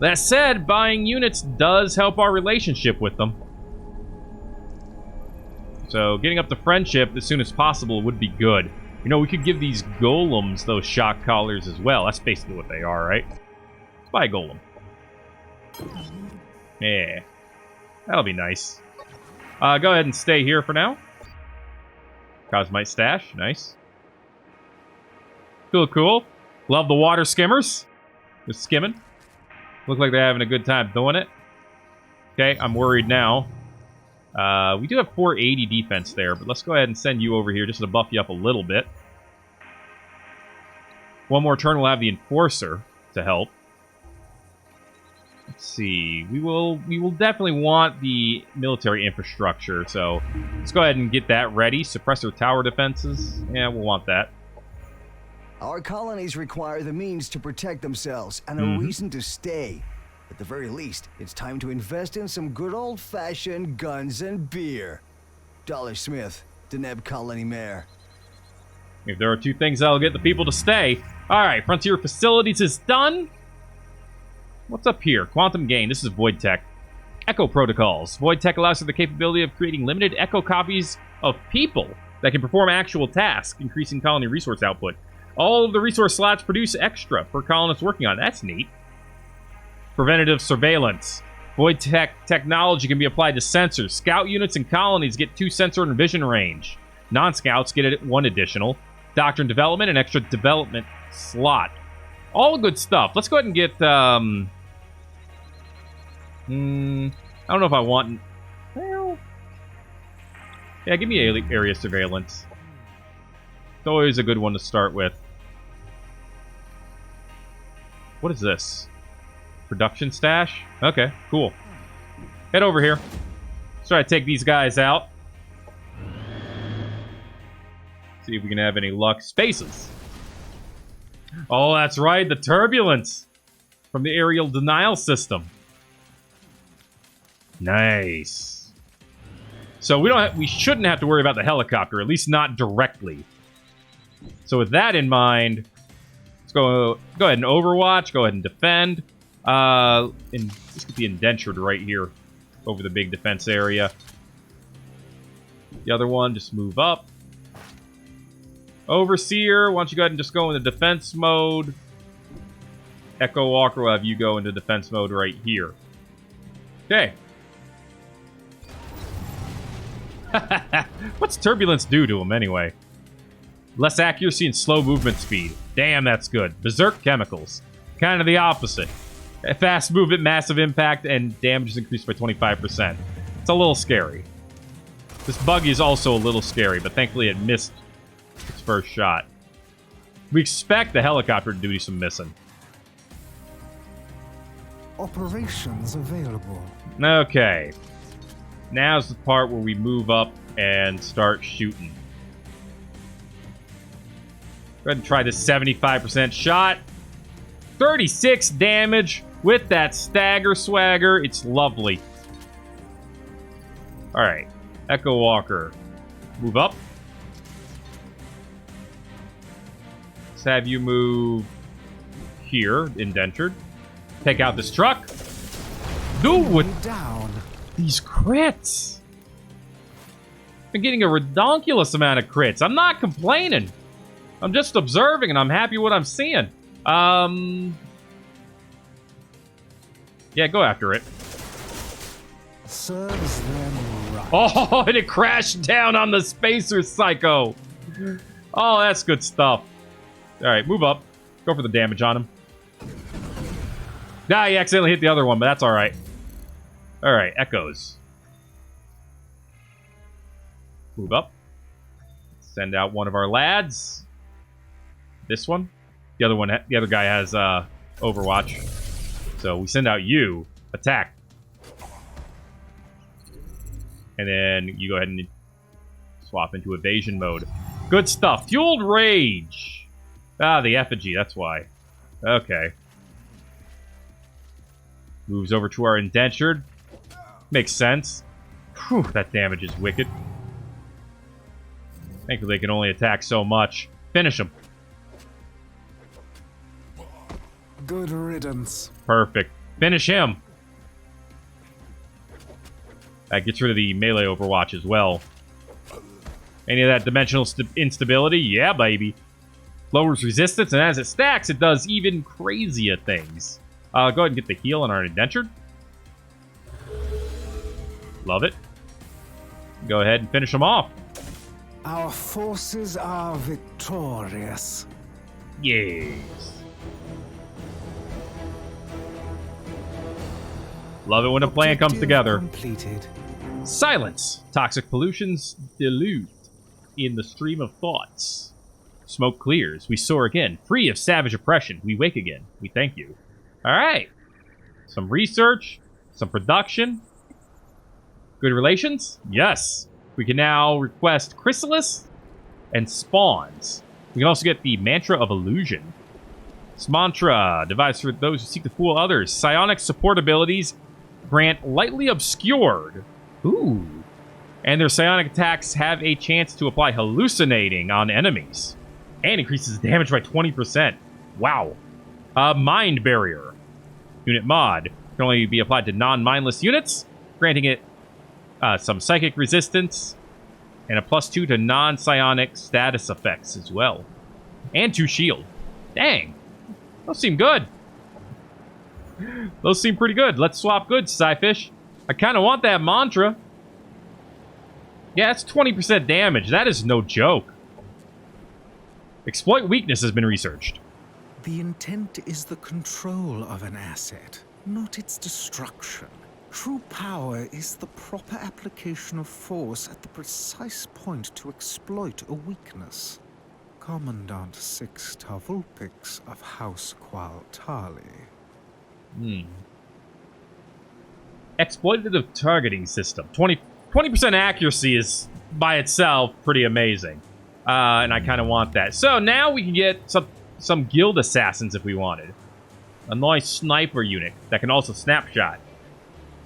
That said, buying units does help our relationship with them. So getting up to friendship as soon as possible would be good. You know, we could give these golems those shock collars as well. That's basically what they are, right? Let's buy a golem. Yeah. That'll be nice. Go ahead and stay here for now. Cosmite stash. Nice. Cool. Love the water skimmers. Just skimming. Look like they're having a good time doing it. Okay, I'm worried now. We do have 480 defense there, but let's go ahead and send you over here just to buff you up a little bit. One more turn, we'll have the Enforcer to help. Let's see. We will definitely want the military infrastructure, so let's go ahead and get that ready. Suppressor tower defenses. Yeah, we'll want that. Our colonies require the means to protect themselves and a reason to stay. At the very least, it's time to invest in some good old-fashioned guns and beer. Dollar Smith, Deneb Colony Mayor. If there are two things that'll get the people to stay. Alright, Frontier Facilities is done. What's up here? Quantum Gain. This is Void Tech. Echo Protocols. Void Tech allows for the capability of creating limited echo copies of people that can perform actual tasks, increasing colony resource output. All of the resource slots produce extra per colonist working on it. That's neat. Preventative Surveillance. Void Tech technology can be applied to sensors. Scout units and colonies get 2 sensor and vision range. Non-scouts get 1 additional. Doctrine development and extra development slot. All good stuff. Let's go ahead and get, I don't know if I want... Well... Yeah, give me area surveillance. It's always a good one to start with. What is this? Production stash? Okay, cool. Head over here. Let's try to take these guys out. See if we can have any luck. Spaces. Oh, that's right. The turbulence from the aerial denial system. Nice. So we shouldn't have to worry about the helicopter, at least not directly. So with that in mind, let's go ahead and overwatch. Go ahead and defend. And just get the indentured right here over the big defense area. The other one, just move up. Overseer, why don't you go ahead and just go into defense mode. Echo Walker will have you go into defense mode right here. Okay. What's turbulence do to him anyway? Less accuracy and slow movement speed. Damn, that's good. Berserk chemicals. Kind of the opposite. Fast movement, massive impact, and damage is increased by 25%. It's a little scary. This buggy is also a little scary, but thankfully it missed its first shot. We expect the helicopter to do some missing. Operations available. Okay. Now's the part where we move up and start shooting. Go ahead and try this 75% shot. 36 damage with that stagger swagger. It's lovely. Alright. Echo Walker. Move up. Let's have you move here, indentured. Take out this truck. Dude, with Down. these crits. I'm getting a redonkulous amount of crits. I'm not complaining. I'm just observing, and I'm happy with what I'm seeing. Yeah, go after it. Serves them right. Oh, and it crashed down on the spacer psycho. Oh, that's good stuff. All right, move up. Go for the damage on him. Ah, he accidentally hit the other one, but that's all right. All right, echoes. Move up. Send out one of our lads. This one. The other guy has Overwatch. So we send out you. Attack. And then you go ahead and swap into evasion mode. Good stuff. Fueled Rage. Ah, the effigy. That's why. Okay. Moves over to our indentured. Makes sense. Whew, that damage is wicked. Thankfully, they can only attack so much. Finish him. Good riddance. Perfect. Finish him. That gets rid of the melee Overwatch as well. Any of that dimensional instability? Yeah, baby. Lowers resistance, and as it stacks, it does even crazier things. Go ahead and get the heal on our indentured. Love it. Go ahead and finish him off. Our forces are victorious. Yes. Love it when a plan comes together. Completed. Silence. Toxic pollutions dilute in the stream of thoughts. Smoke clears. We soar again. Free of savage oppression. We wake again. We thank you. Alright. Some research. Some production. Good relations? Yes. We can now request chrysalis and spawns. We can also get the mantra of illusion. This mantra, devised for those who seek to fool others. Psionic support abilities grant lightly obscured. Ooh. And their psionic attacks have a chance to apply hallucinating on enemies. And increases damage by 20%. Wow. Mind barrier. Unit mod. Can only be applied to non-mindless units, granting it some psychic resistance, and a +2 to non-psionic status effects as well. And 2 shield. Dang. Those seem good. Those seem pretty good. Let's swap goods, Sci-Fish. I kind of want that mantra. Yeah, it's 20% damage. That is no joke. Exploit weakness has been researched. The intent is the control of an asset, not its destruction. True power is the proper application of force at the precise point to exploit a weakness. Commandant Six Tavulpix of House Qualtali. Exploitative targeting system. 20% accuracy is, by itself, pretty amazing. And I kind of want that. So now we can get some guild assassins if we wanted. A nice sniper unit that can also snapshot.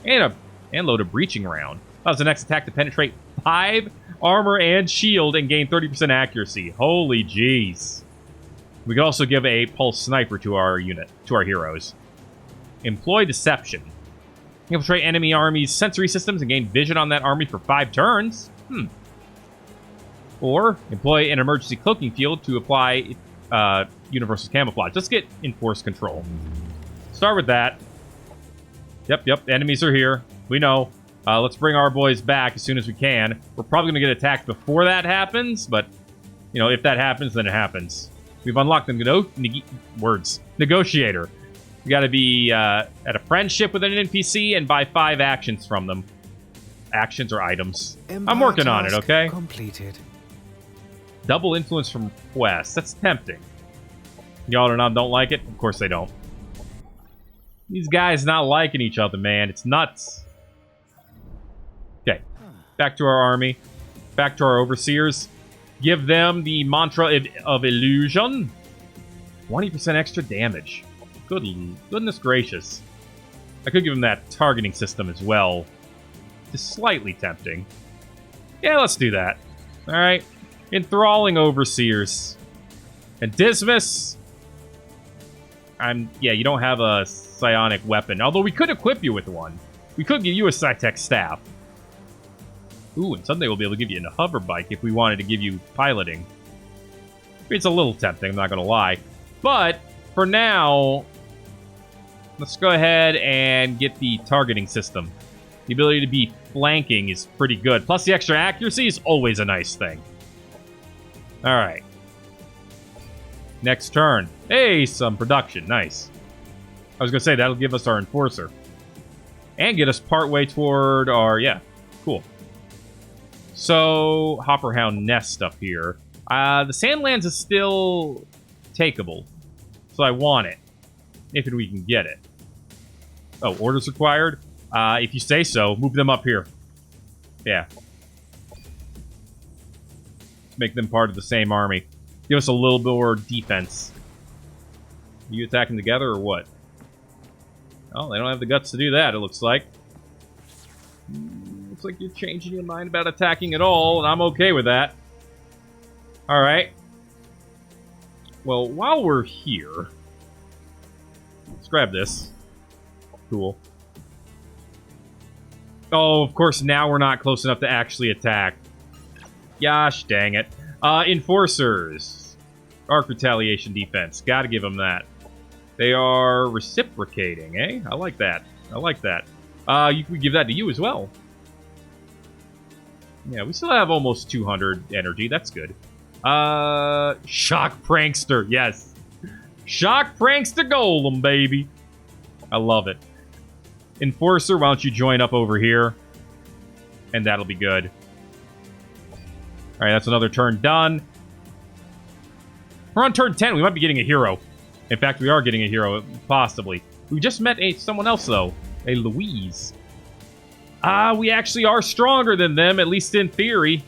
And load a breaching round. Allows the next attack to penetrate 5 armor and shield and gain 30% accuracy. Holy jeez. We can also give a pulse sniper to our unit, to our heroes. Employ deception. Infiltrate enemy armies' sensory systems and gain vision on that army for 5 turns. Or employ an emergency cloaking field to apply universal camouflage. Let's get enforced control. Start with that. Yep, enemies are here. We know. Let's bring our boys back as soon as we can. We're probably going to get attacked before that happens, but, you know, if that happens, then it happens. We've unlocked the negotiator. We got to be at a friendship with an NPC and buy 5 actions from them. Actions or items. I'm working on it, okay? Completed. Double influence from quests. That's tempting. Y'all don't like it? Of course they don't. These guys not liking each other, man. It's nuts. Okay. Back to our army. Back to our overseers. Give them the mantra of illusion. 20% extra damage. Goodness gracious. I could give them that targeting system as well. Just slightly tempting. Yeah, let's do that. Alright. Enthralling Overseers. And Dismas. Yeah, you don't have a psionic weapon. Although we could equip you with one. We could give you a Sci-Tech staff. Ooh, and someday we'll be able to give you a hover bike if we wanted to give you piloting. It's a little tempting, I'm not going to lie. But, for now, let's go ahead and get the targeting system. The ability to be flanking is pretty good. Plus, the extra accuracy is always a nice thing. Alright. Next turn. Hey, some production. Nice. I was going to say, that'll give us our Enforcer. And get us partway toward our... Yeah, cool. So, Hopperhound Nest up here. The Sandlands is still takeable. So I want it. If we can get it. Oh, orders required? If you say so, move them up here. Yeah. Make them part of the same army. Give us a little bit more defense. Are you attacking together or what? Oh, they don't have the guts to do that, it looks like. Looks like you're changing your mind about attacking at all, and I'm okay with that. Alright. Well, while we're here... Let's grab this. Cool. Oh, of course, now we're not close enough to actually attack. Gosh dang it. Enforcers. Arc retaliation defense. Gotta give them that. They are reciprocating, eh? I like that. I like that. You could give that to you as well. Yeah, we still have almost 200 energy. That's good. Shock Prankster. Yes. Shock Prankster Golem, baby. I love it. Enforcer, why don't you join up over here? And that'll be good. Alright, that's another turn done. We're on turn 10. We might be getting a hero. In fact, we are getting a hero, possibly. We just met someone else, though. A Louise. We actually are stronger than them, at least in theory.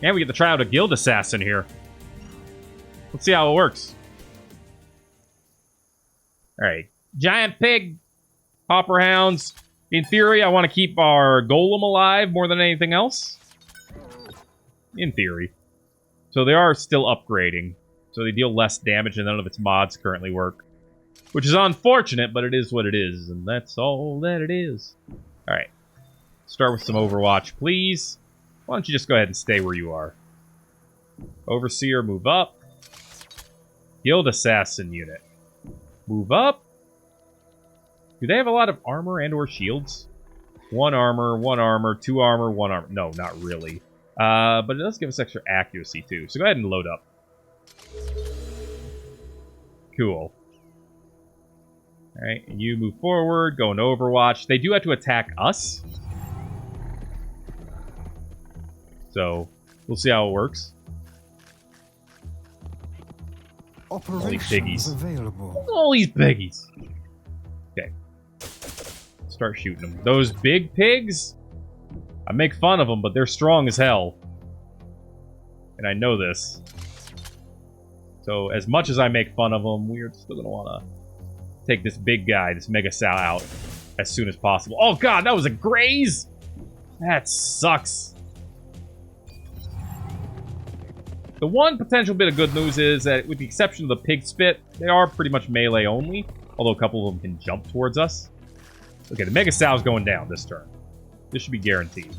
And we get to try out a guild assassin here. Let's see how it works. Alright. Giant pig. Hopper hounds. In theory, I want to keep our golem alive more than anything else. In theory. So they are still upgrading. So they deal less damage and none of its mods currently work. Which is unfortunate, but it is what it is. And that's all that it is. Alright. Start with some Overwatch, please. Why don't you just go ahead and stay where you are. Overseer, move up. Guild Assassin unit. Move up. Do they have a lot of armor and or shields? 1 armor, 1 armor, 2 armor, 1 armor. No, not really. But it does give us extra accuracy, too. So go ahead and load up. Cool. Alright, you move forward, go into Overwatch. They do have to attack us. So, we'll see how it works. All these piggies. Available. All these piggies. Okay. Start shooting them. Those big pigs, I make fun of them, but they're strong as hell. And I know this. So, as much as I make fun of them, we're still going to want to take this big guy, this Mega Sal, out as soon as possible. Oh god, that was a graze! That sucks. The one potential bit of good news is that, with the exception of the pig spit, they are pretty much melee only. Although a couple of them can jump towards us. Okay, the Mega Sal's going down this turn. This should be guaranteed.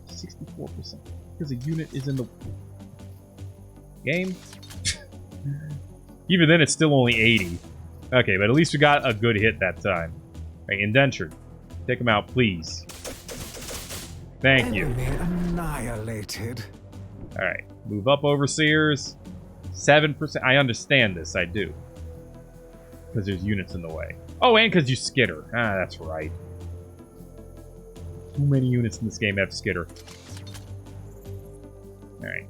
64%. Because a unit is in the game. Even then, it's still only 80. Okay, but at least we got a good hit that time. Right, indentured. Take him out, please. Thank you. Enemy annihilated. Alright, move up, Overseers. 7%. I understand this, I do. Because there's units in the way. Oh, and because you skitter. Ah, that's right. Too many units in this game have skitter. Alright.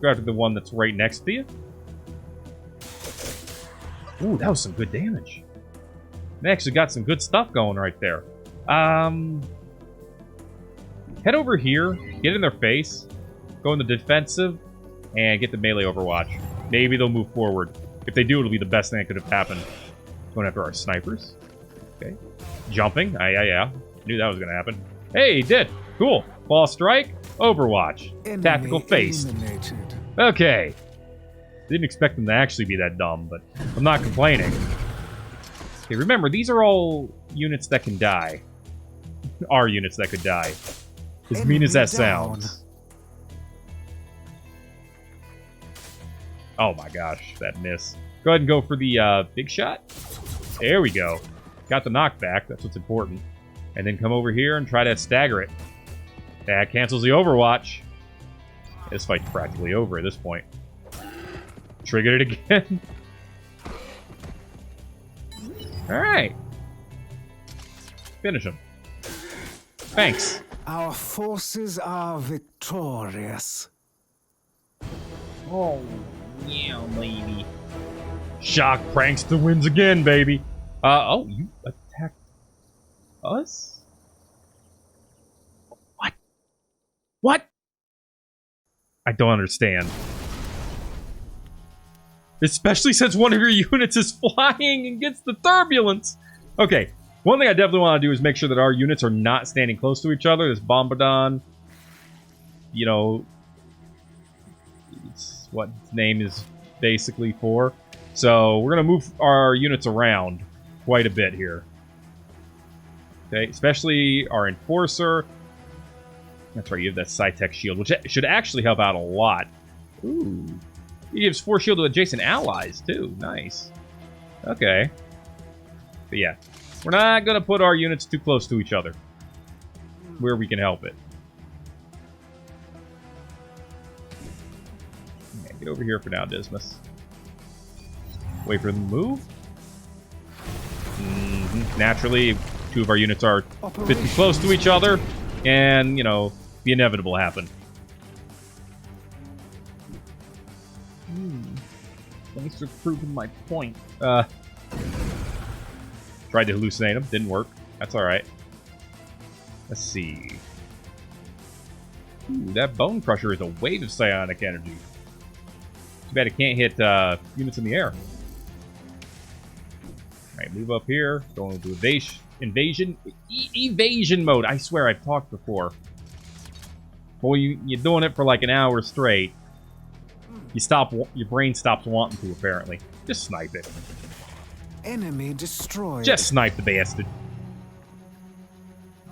Go after the one that's right next to you. Ooh, that was some good damage. They actually got some good stuff going right there. Head over here. Get in their face. Go in the defensive and get the melee overwatch. Maybe they'll move forward. If they do, it'll be the best thing that could have happened. Going after our snipers. Okay. Jumping. Yeah. Knew that was going to happen. Hey, he did. Cool. Ball strike. Overwatch. Enemy Tactical face. eliminated. Okay. Didn't expect them to actually be that dumb, but I'm not complaining. Okay, remember, these are all units that can die. Are units that could die. As mean as that sounds. Oh my gosh, that miss. Go ahead and go for the big shot. There we go. Got the knockback, that's what's important. And then come over here and try to stagger it. That cancels the overwatch. This fight's practically over at this point. Triggered it again. Alright. Finish him. Thanks. Our forces are victorious. Oh, yeah, baby. Shock Prankster wins again, baby. Oh, you attacked us? What? What? I don't understand. Especially since one of your units is flying and gets the turbulence. Okay, one thing I definitely want to do is make sure that our units are not standing close to each other. This Bombardon, you know, it's what its name is basically for. So we're going to move our units around quite a bit here. Okay, especially our Enforcer. That's right, you have that Sci-Tech shield, which should actually help out a lot. Ooh. He gives 4 shield to adjacent allies, too. Nice. Okay. But yeah, we're not going to put our units too close to each other. Where we can help it. Okay, get over here for now, Dismas. Wait for them to move. Naturally, 2 of our units are a bit too close to each other. And, you know, the inevitable happened. Thanks for proving my point. Tried to hallucinate him. Didn't work. That's alright. Let's see. Ooh, that Bone Crusher is a wave of psionic energy. Too bad it can't hit units in the air. Alright, move up here. Going into evasion mode. I swear I've talked before. Boy, you're doing it for like an hour straight. Your brain stops wanting to, apparently. Just snipe it. Enemy destroyed. Just snipe the bastard.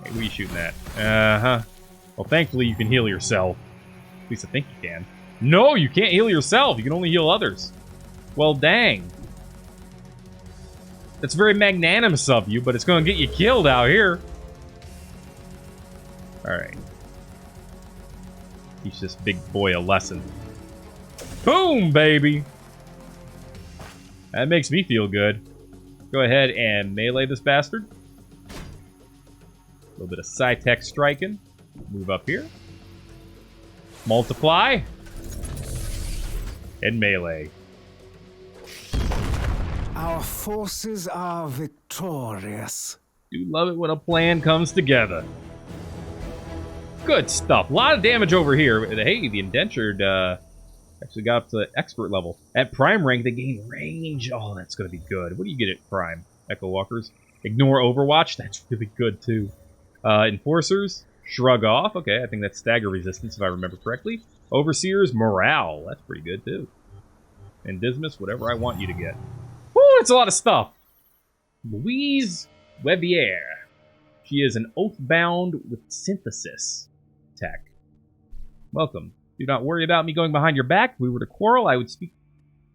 Hey, what are you shooting at? Uh-huh. Well, thankfully you can heal yourself. At least I think you can. No, you can't heal yourself. You can only heal others. Well, dang. That's very magnanimous of you, but it's going to get you killed out here. Alright. Teach this big boy a lesson. Boom, baby! That makes me feel good. Go ahead and melee this bastard. A little bit of Sci-Tech striking. Move up here. Multiply. And melee. Our forces are victorious. Do love it when a plan comes together. Good stuff. A lot of damage over here. Hey, the indentured actually got up to expert level. At prime rank, they gain range. Oh, that's going to be good. What do you get at prime? Echo Walkers. Ignore Overwatch. That's really good, too. Enforcers. Shrug off. Okay, I think that's stagger resistance, if I remember correctly. Overseers. Morale. That's pretty good, too. And Dismas, whatever I want you to get. Woo, it's a lot of stuff. Louise Webier. She is an oath-bound with synthesis tech. Welcome. Do not worry about me going behind your back. If we were to quarrel, I would speak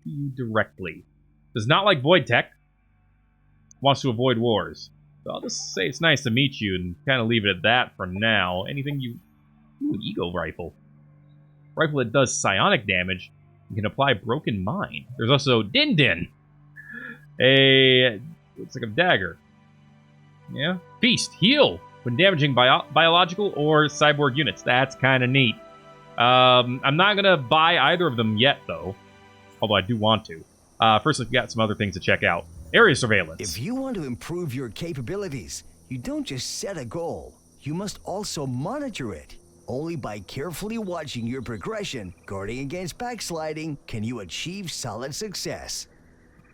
to you directly. Does not like void tech. Wants to avoid wars. So I'll just say it's nice to meet you and kind of leave it at that for now. Anything you... Ooh, Ego Rifle. Rifle that does psionic damage and can apply Broken Mind. There's also Din Din. Looks like a dagger. Yeah. Feast. Heal when damaging biological or cyborg units. That's kind of neat. I'm not going to buy either of them yet, though. Although I do want to. First, we've got some other things to check out. Area surveillance. If you want to improve your capabilities, you don't just set a goal. You must also monitor it. Only by carefully watching your progression, guarding against backsliding, can you achieve solid success.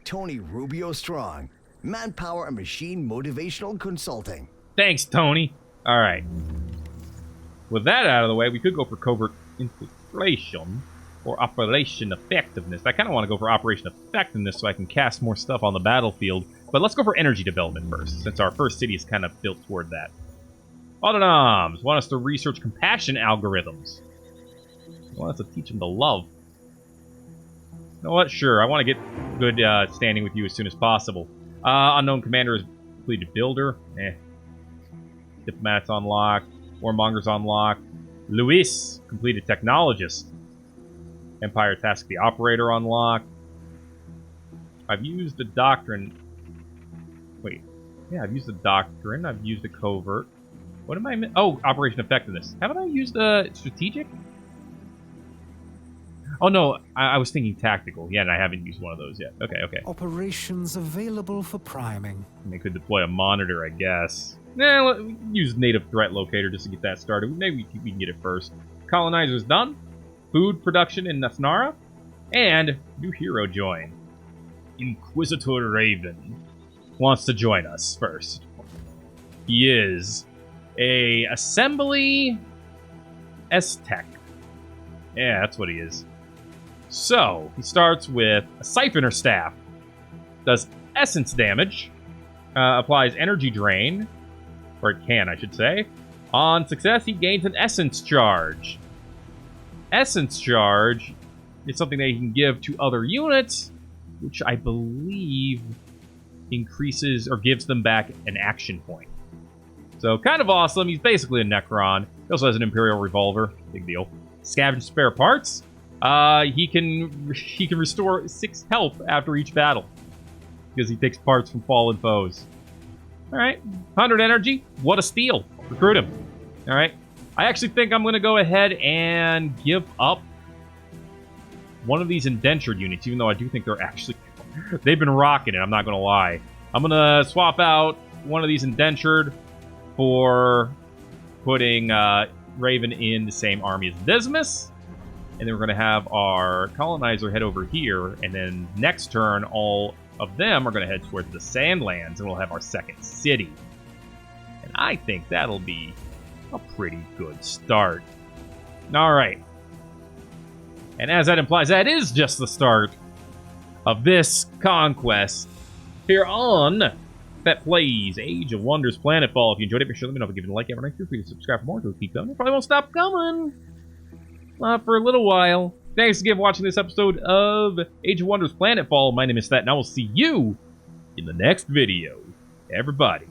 Tony Rubio Strong, Manpower and Machine Motivational Consulting. Thanks, Tony. All right. With that out of the way, we could go for covert infiltration or operation effectiveness. I kind of want to go for operation effectiveness so I can cast more stuff on the battlefield. But let's go for energy development first, since our first city is kind of built toward that. Autonoms want us to research compassion algorithms. They want us to teach them to love. You know what? Sure, I want to get good standing with you as soon as possible. Unknown commander is completed builder. Diplomats unlocked. Warmongers unlocked. Luis, completed technologist. Empire task the operator unlocked. I've used the doctrine. Wait. Yeah, I've used the doctrine. I've used the covert. What am I... Oh, operation effectiveness. Haven't I used the strategic? Oh, no. I was thinking tactical. Yeah, and I haven't used one of those yet. Okay, okay. Operations available for priming. And they could deploy a monitor, I guess. Nah, use native threat locator just to get that started. Maybe we can get it first. Colonizers done. Food production in Nathnara. And new hero join. Inquisitor Raven wants to join us first. He is a assembly S-Tech. Yeah, that's what he is. So, he starts with a siphoner staff. Does essence damage. Applies energy drain. Or it can, I should say. On success, he gains an essence charge. Essence charge is something that he can give to other units, which I believe increases or gives them back an action point. So, kind of awesome. He's basically a Necron. He also has an Imperial Revolver. Big deal. Scavenge spare parts. He can restore 6 health after each battle. Because he takes parts from fallen foes. Alright. 100 energy. What a steal. Recruit him. Alright. I actually think I'm going to go ahead and give up one of these indentured units, even though I do think they're actually... They've been rocking it, I'm not going to lie. I'm going to swap out one of these indentured for putting Raven in the same army as Dismas. And then we're going to have our colonizer head over here. And then next turn, all of them are going to head towards the Sandlands. And we'll have our second city. And I think that'll be a pretty good start. Alright. And as that implies, that is just the start of this Conquest here on Thet Plays Age of Wonders Planetfall. If you enjoyed it, make sure to let me know by giving a like. Have a nice day. Feel free to subscribe for more. It'll keep coming. It probably won't stop coming for a little while. Thanks again for watching this episode of Age of Wonders Planetfall. My name is Thet, and I will see you in the next video. Everybody,